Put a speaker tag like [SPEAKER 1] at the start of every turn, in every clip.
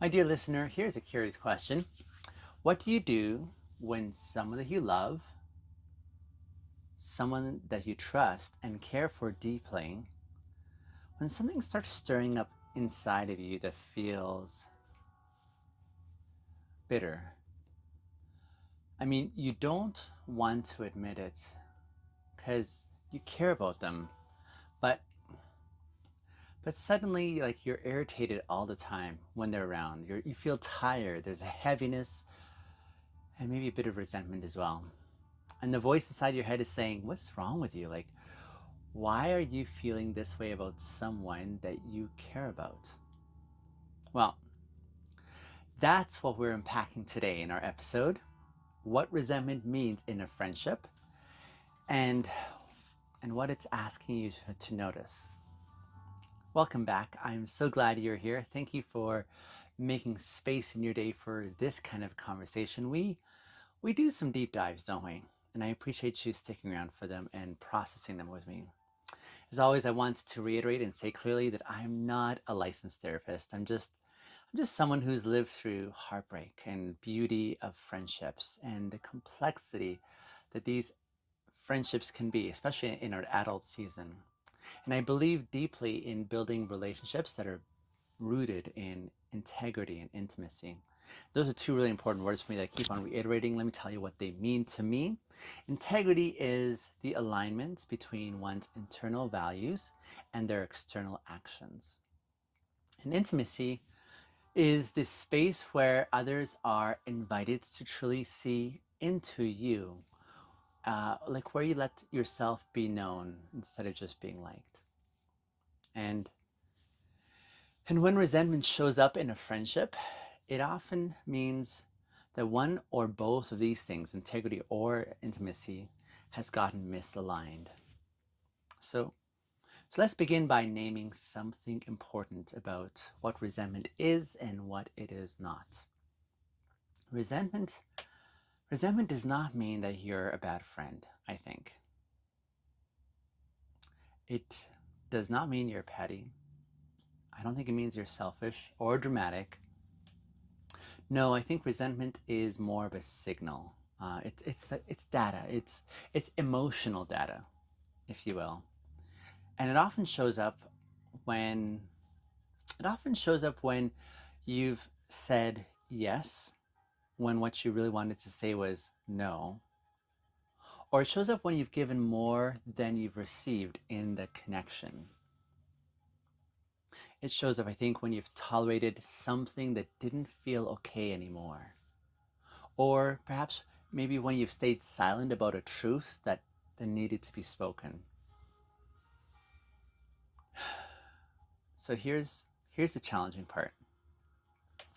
[SPEAKER 1] My dear listener, here's a curious question. What do you do when someone that you love, someone that you trust and care for deeply, when something starts stirring up inside of you that feels bitter? I mean, you don't want to admit it because you care about them, but suddenly like you're irritated all the time when they're around. You feel tired, there's a heaviness and maybe a bit of resentment as well. And the voice inside your head is saying, "What's wrong with you? Like, why are you feeling this way about someone that you care about?" Well, that's what we're unpacking today in our episode: what resentment means in a friendship and what it's asking you to notice. Welcome back. I'm so glad you're here. Thank you for making space in your day for this kind of conversation. We do some deep dives, don't we? And I appreciate you sticking around for them and processing them with me. As always, I want to reiterate and say clearly that I'm not a licensed therapist. I'm just someone who's lived through heartbreak and beauty of friendships and the complexity that these friendships can be, especially in our adult season. And I believe deeply in building relationships that are rooted in integrity and intimacy. Those are two really important words for me that I keep on reiterating. Let me tell you what they mean to me. Integrity is the alignment between one's internal values and their external actions. And intimacy is this space where others are invited to truly see into you, like where you let yourself be known instead of just being liked. And when resentment shows up in a friendship, it often means that one or both of these things, integrity or intimacy, has gotten misaligned. So, let's begin by naming something important about what resentment is and what it is not. Resentment resentment does not mean that you're a bad friend, I think. It does not mean you're petty. I don't think it means you're selfish or dramatic. No, I think resentment is more of a signal. It's data. It's emotional data, if you will, and when it often shows up when you've said yes when what you really wanted to say was no, or it shows up when you've given more than you've received in the connection. It shows up, I think, when you've tolerated something that didn't feel okay anymore. Or perhaps maybe when you've stayed silent about a truth that needed to be spoken. So here's the challenging part.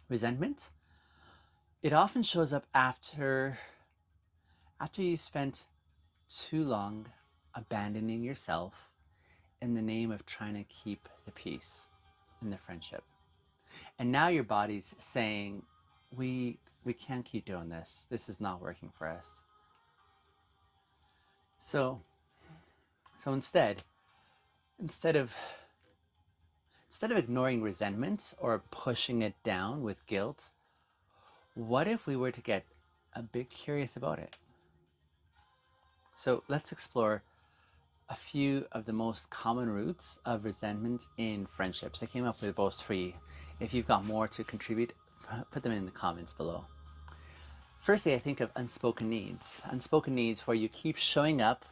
[SPEAKER 1] Resentment, it often shows up after you spent too long abandoning yourself in the name of trying to keep the peace in the friendship. And now your body's saying, we can't keep doing this. This is not working for us. So instead, instead of instead of ignoring resentment or pushing it down with guilt, what if we were to get a bit curious about it? So let's explore a few of the most common roots of resentment in friendships. I came up with both three. If you've got more to contribute, put them in the comments below. Firstly, I think of unspoken needs. Unspoken needs where you keep showing up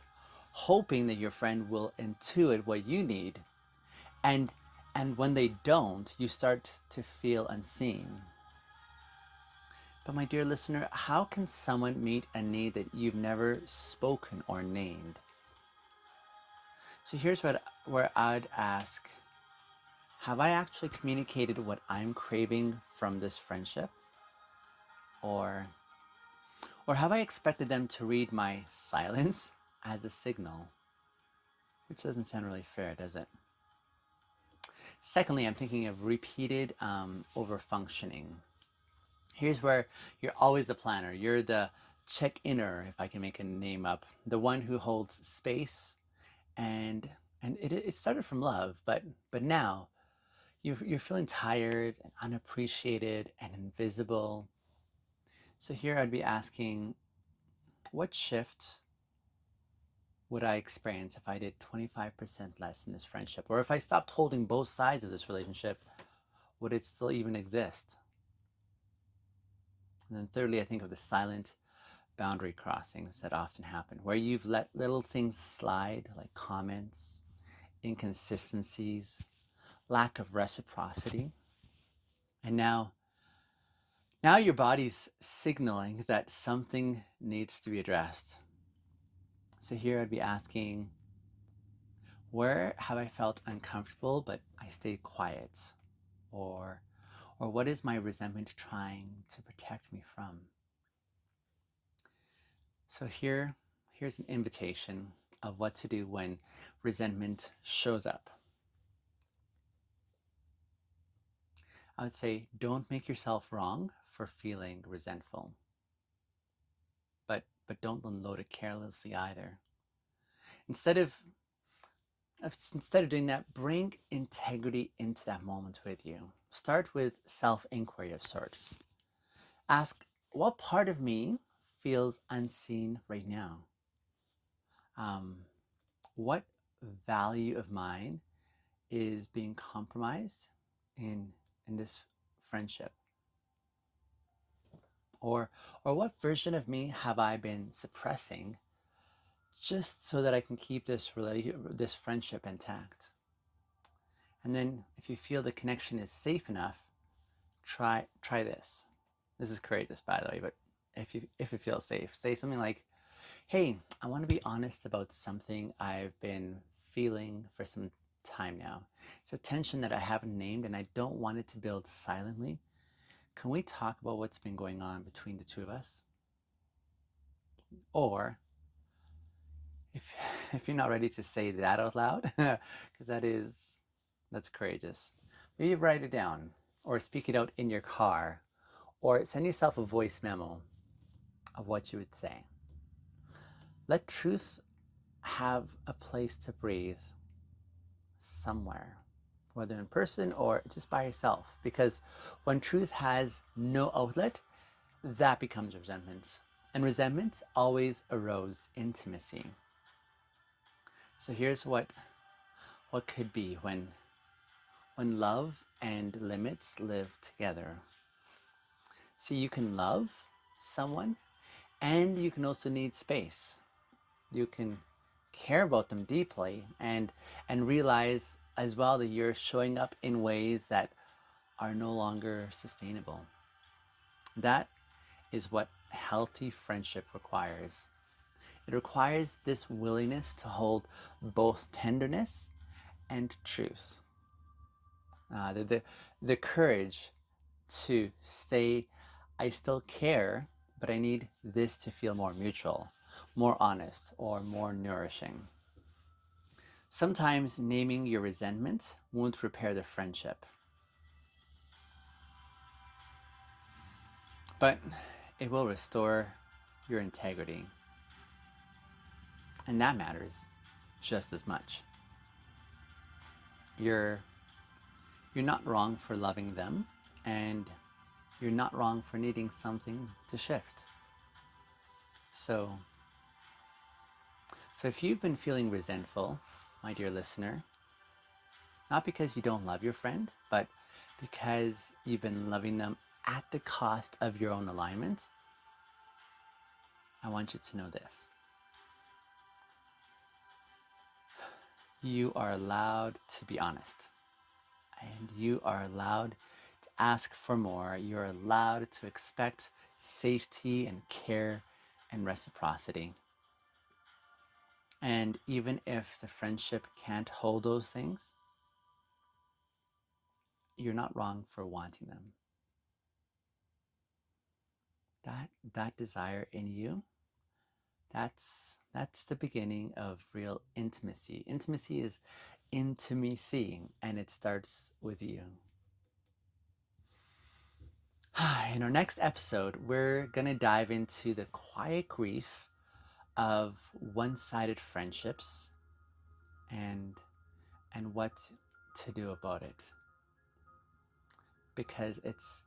[SPEAKER 1] hoping that your friend will intuit what you need, and when they don't, you start to feel unseen. But my dear listener, how can someone meet a need that you've never spoken or named? So here's where I'd ask, have I actually communicated what I'm craving from this friendship? Or have I expected them to read my silence as a signal? Which doesn't sound really fair, does it? Secondly, I'm thinking of repeated over functioning. Here's where you're always the planner. You're the check-inner, if I can make a name up, the one who holds space, and it started from love, but now you're feeling tired and unappreciated and invisible. So here I'd be asking, what shift would I experience if I did 25% less in this friendship? Or if I stopped holding both sides of this relationship, would it still even exist? And then thirdly, I think of the silent boundary crossings that often happen, where you've let little things slide, like comments, inconsistencies, lack of reciprocity. And now your body's signaling that something needs to be addressed. So here I'd be asking, where have I felt uncomfortable but I stayed quiet? Or or what is my resentment trying to protect me from? So here's an invitation of what to do when resentment shows up. I would say, don't make yourself wrong for feeling resentful, but don't unload it carelessly either. Instead of instead of doing that, bring integrity into that moment with you. Start with self-inquiry of sorts. Ask, what part of me feels unseen right now? Um, what value of mine is being compromised in this friendship? Or what version of me have I been suppressing just so that I can keep this friendship intact? And then if you feel the connection is safe enough, try this. This is courageous, by the way, but if it feels safe, say something like, "Hey, I want to be honest about something I've been feeling for some time now. It's a tension that I haven't named and I don't want it to build silently. Can we talk about what's been going on between the two of us?" Or if if you're not ready to say that out loud, because that's courageous, maybe write it down or speak it out in your car or send yourself a voice memo of what you would say. Let truth have a place to breathe somewhere, whether in person or just by yourself, because when truth has no outlet, that becomes resentment, and resentment always erodes intimacy. So here's what could be when love and limits live together. So you can love someone and you can also need space. You can care about them deeply and realize as well that you're showing up in ways that are no longer sustainable. That is what healthy friendship requires. It requires this willingness to hold both tenderness and truth. The courage to say, I still care, but I need this to feel more mutual, more honest, or more nourishing. Sometimes naming your resentment won't repair the friendship, but it will restore your integrity. And that matters just as much. You're you're not wrong for loving them, and you're not wrong for needing something to shift. So so if you've been feeling resentful, my dear listener, not because you don't love your friend, but because you've been loving them at the cost of your own alignment, I want you to know this. You are allowed to be honest, and you are allowed to ask for more. You're allowed to expect safety and care and reciprocity. And even if the friendship can't hold those things, you're not wrong for wanting them. That desire in you, that's the beginning of real intimacy. Intimacy is intimacy, and it starts with you. In our next episode, we're going to dive into the quiet grief of one-sided friendships and what to do about it. because it's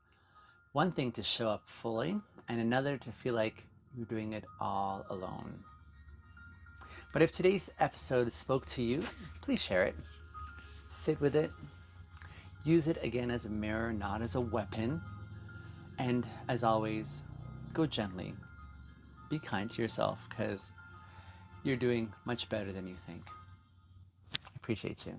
[SPEAKER 1] one thing to show up fully and another to feel like you're doing it all alone. But if today's episode spoke to you, please share it. Sit with it. Use it again as a mirror, not as a weapon. And as always, go gently. Be kind to yourself because you're doing much better than you think. I appreciate you.